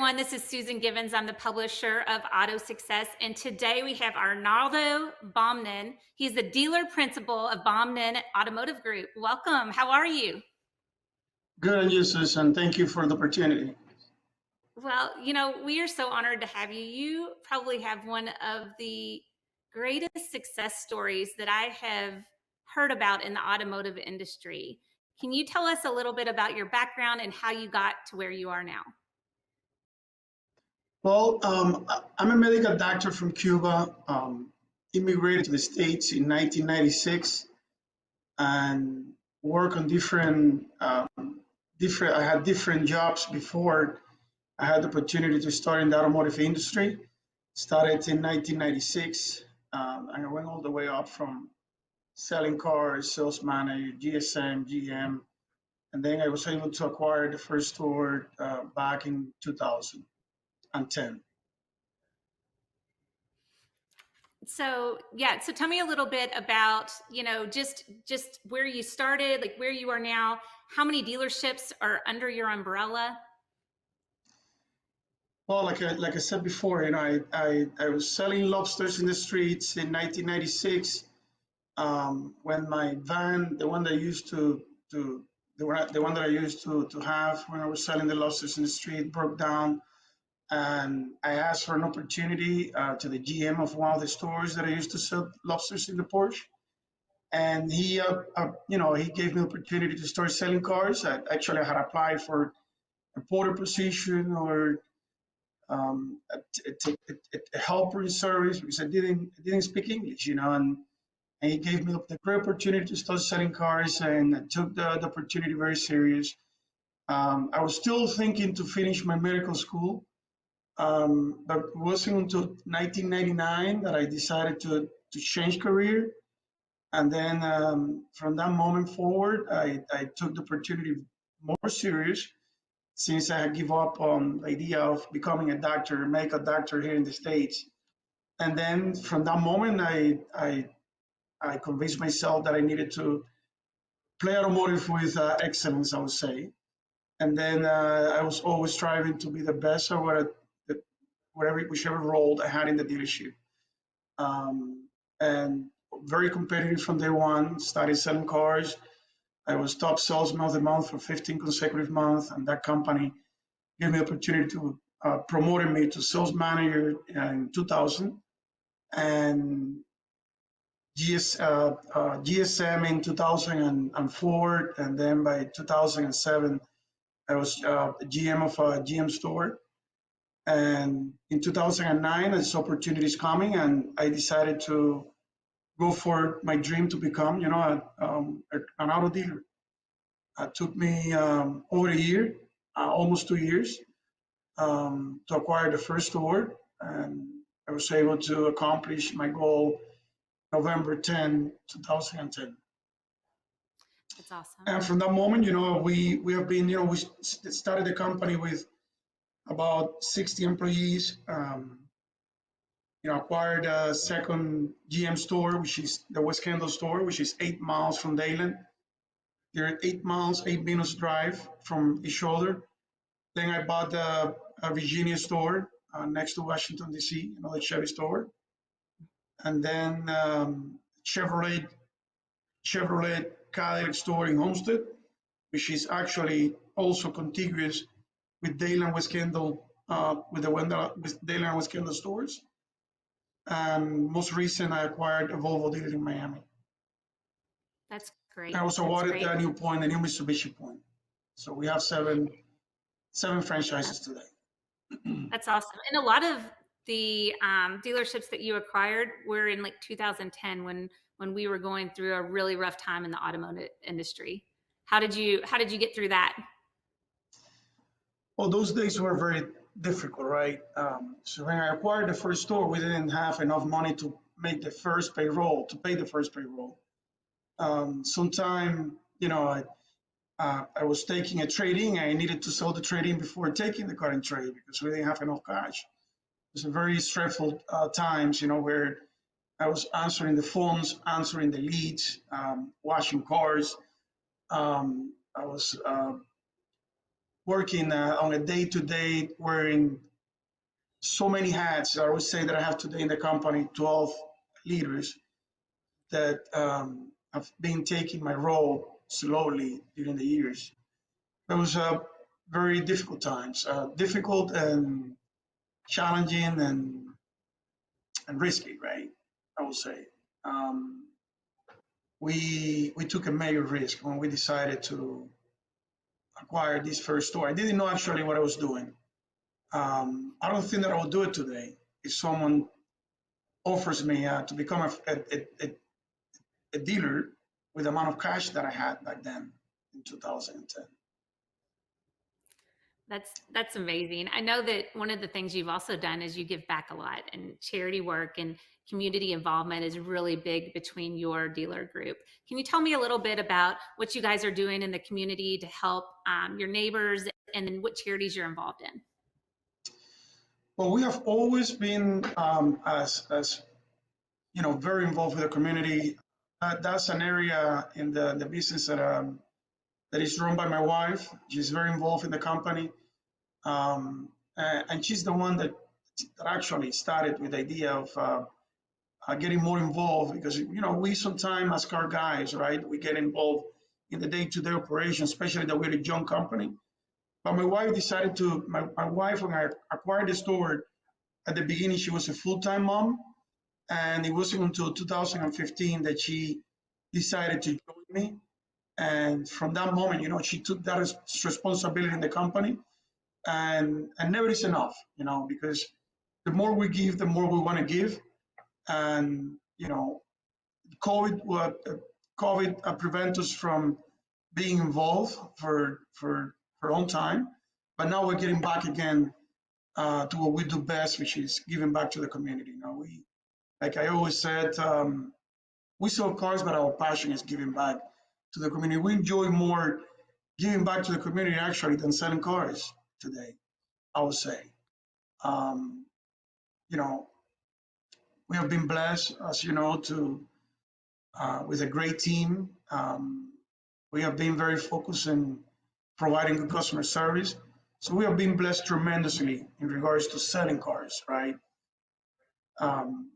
everyone. This is Susan Givens. I'm the publisher of AutoSuccess. And today we have Arnaldo Bomnin. He's the dealer principal of Bomnin Automotive Group. Welcome. How are you? Good on you, Susan. Thank you for the opportunity. Well, we are so honored to have you. You probably have one of the greatest success stories that I have heard about in the automotive industry. Can you tell us a little bit about your background and how you got to where you are now? Well, I'm a medical doctor from Cuba, immigrated to the States in 1996 and worked on I had different jobs before I had the opportunity to start in the automotive industry. Started in 1996, and I went all the way up from selling cars, sales manager, GSM, GM, and then I was able to acquire the first store back in 2010. So tell me a little bit about, just where you started, like where you are now. How many dealerships are under your umbrella? Well, like I said before, I was selling lobsters in the streets in 1996, when my van, the one that I used the one that I used to have when I was selling the lobsters in the street, broke down, and I asked for an opportunity to the GM of one of the stores that I used to sell lobsters in the Porsche, and he gave me the opportunity to start selling cars. I had applied for a porter position or a helper in service because I didn't speak English, and he gave me the great opportunity to start selling cars, and I took the opportunity very serious. I was still thinking to finish my medical school, but it wasn't until 1999 that I decided to change career. And then from that moment forward, I took the opportunity more serious since I had give up on the idea of becoming a doctor, medical doctor here in the States. And then from that moment, I convinced myself that I needed to play automotive with excellence, I would say. And then I was always striving to be the best at whichever role I had in the dealership. And very competitive from day one, started selling cars. I was top salesman of the month for 15 consecutive months, and that company gave me the opportunity to promoted me to sales manager in 2000, and GSM in 2004, and then by 2007, I was GM of a GM store. And in 2009, I saw opportunities coming, and I decided to go for my dream to become, an auto dealer. It took me over a year, almost 2 years, to acquire the first store, and I was able to accomplish my goal November 10, 2010. That's awesome. And from that moment, we have been, we started the company with about 60 employees. Acquired a second GM store, which is the West Kendall store, which is 8 miles from Dayland. They're 8 miles, 8 minutes drive from each other. Then I bought a Virginia store next to Washington, D.C., another Chevy store. And then Chevrolet Cadillac store in Homestead, which is actually also contiguous with Dayland West Kendall, with Dayland West Kendall stores. And most recent, I acquired a Volvo dealer in Miami. That's great. I was awarded a new Mitsubishi point. So we have seven franchises today. That's awesome. And a lot of the dealerships that you acquired were in like 2010 when we were going through a really rough time in the automotive industry. How did you get through that? Well, those days were very difficult, right? So when I acquired the first store, we didn't have enough money to make the first payroll, to pay the first payroll. Sometime, I was taking a trade-in. I needed to sell the trade-in before taking the car in trade because we didn't have enough cash. It was a very stressful times, where I was answering the phones, answering the leads, washing cars. I was working on a day-to-day, wearing so many hats. I would say that I have today in the company 12 leaders that have been taking my role slowly during the years. It was very difficult times, difficult and challenging and risky, right? I would say. Um, we took a major risk when we decided to acquire this first store. I didn't know actually what I was doing. I don't think that I will do it today if someone offers me to become a dealer with the amount of cash that I had back then in 2010. That's amazing. I know that one of the things you've also done is you give back a lot, and charity work and community involvement is really big between your dealer group. Can you tell me a little bit about what you guys are doing in the community to help your neighbors, and then what charities you're involved in? Well, we have always been as you know, very involved with the community. That's an area in the business that is run by my wife. She's very involved in the company. And she's the one that actually started with the idea of getting more involved because, you know, we sometimes as car guys, right, we get involved in the day-to-day operation, especially that we're a young company. But my wife decided to, my wife, when I acquired the store, at the beginning, she was a full-time mom. And it wasn't until 2015 that she decided to join me. And from that moment, you know, she took that responsibility in the company. And never is enough, you know, because the more we give, the more we want to give. And, you know, COVID prevent us from being involved for a long time. But now we're getting back again to what we do best, which is giving back to the community. You know, like I always said, we sell cars, but our passion is giving back to the community. We enjoy more giving back to the community actually than selling cars today, I would say. Um, you know, we have been blessed, as you know, to with a great team. We have been very focused in providing good customer service. So we have been blessed tremendously in regards to selling cars, right? Um,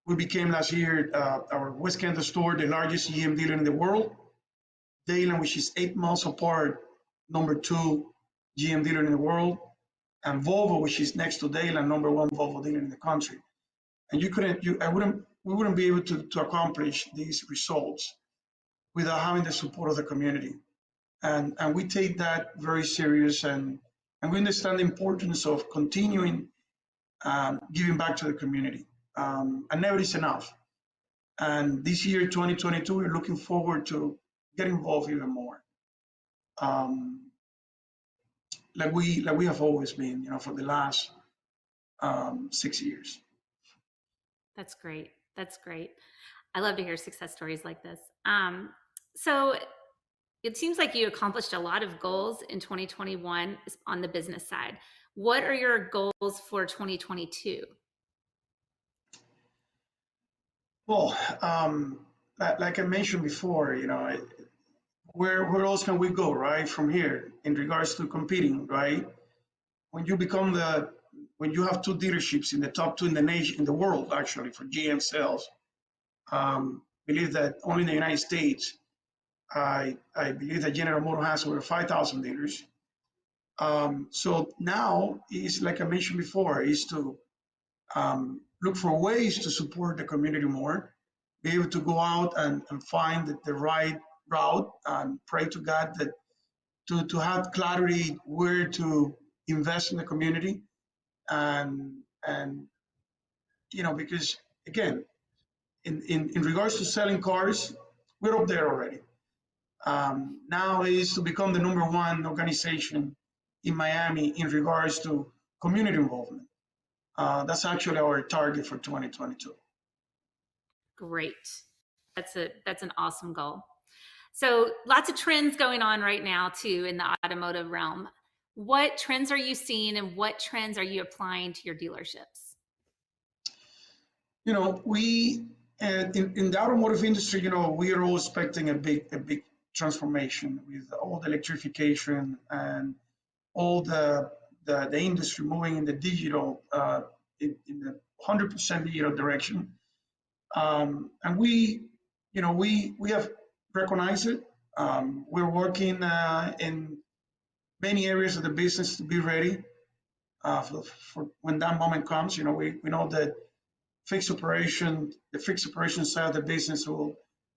we became last year our West Canada store, the largest GM dealer in the world. Dayland, which is 8 miles apart, #2 GM dealer in the world, and Volvo, which is next to Dayland, #1 Volvo dealer in the country. And we wouldn't be able to accomplish these results without having the support of the community. And we take that very serious, and we understand the importance of continuing giving back to the community. And never is enough. And this year, 2022, we're looking forward to get involved even more. Um, like we have always been, you know, for the last 6 years. That's great. That's great. I love to hear success stories like this. So it seems like you accomplished a lot of goals in 2021 on the business side. What are your goals for 2022? Well, like I mentioned before, you know, where else can we go, right, from here in regards to competing, right? When you become when you have two dealerships in the top two in the nation, in the world, actually, for GM sales, believe that only in the United States, I believe that General Motors has over 5,000 dealers. So now is, like I mentioned before, is to look for ways to support the community more, be able to go out and find the right route and pray to God that to have clarity where to invest in the community. And you know, because again, in regards to selling cars, we're up there already. Now is to become the #1 organization in Miami in regards to community involvement. That's actually our target for 2022. Great. That's an awesome goal. So lots of trends going on right now too in the automotive realm. What trends are you seeing, and what trends are you applying to your dealerships? You know, in the automotive industry, you know, we are all expecting a big transformation with all the electrification and all the industry moving in the digital, in the 100% digital direction. And we have recognized it. We're working in many areas of the business to be ready for when that moment comes. We know that the fixed operation side of the business will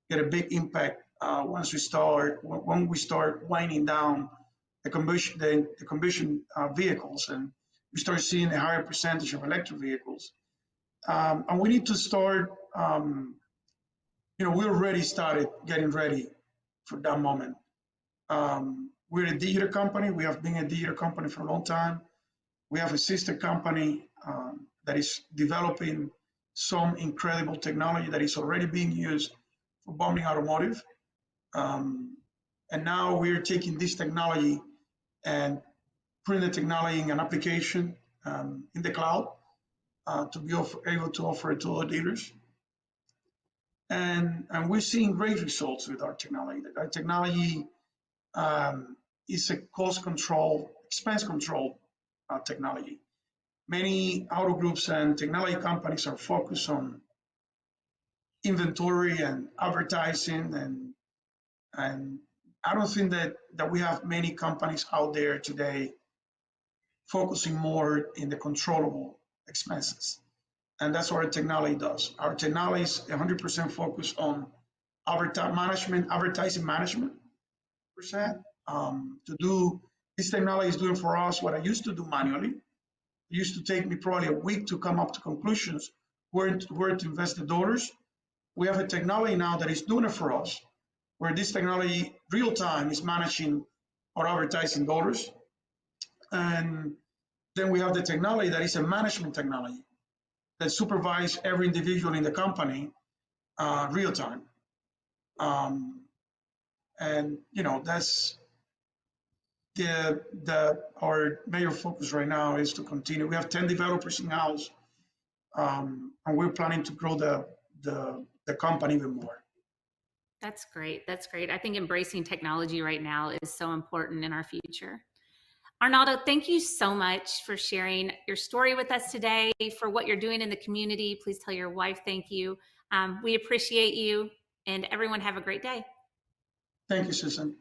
get a big impact when we start winding down the combustion vehicles, and we start seeing a higher percentage of electric vehicles. And we need to start. We already started getting ready for that moment. We're a digital company. We have been a digital company for a long time. We have a sister company that is developing some incredible technology that is already being used for Bomnin Automotive. And now we're taking this technology and putting the technology in an application in the cloud to be able to offer it to our dealers. And we're seeing great results with our technology. Our technology is a cost control, expense control technology. Many auto groups and technology companies are focused on inventory and advertising, and I don't think that we have many companies out there today focusing more in the controllable expenses. And that's what our technology does. Our technology is 100% focused on advertising management percent. To do this technology is doing for us what I used to do manually. It used to take me probably a week to come up to conclusions where to invest the dollars. We have a technology now that is doing it for us, where this technology real time is managing our advertising dollars. And then we have the technology that is a management technology that supervises every individual in the company real time. And that's our major focus right now is to continue. We have 10 developers in house, and we're planning to grow the company even more. That's great. That's great. I think embracing technology right now is so important in our future. Arnaldo, thank you so much for sharing your story with us today, for what you're doing in the community. Please tell your wife thank you. We appreciate you, and everyone have a great day. Thank you, Susan.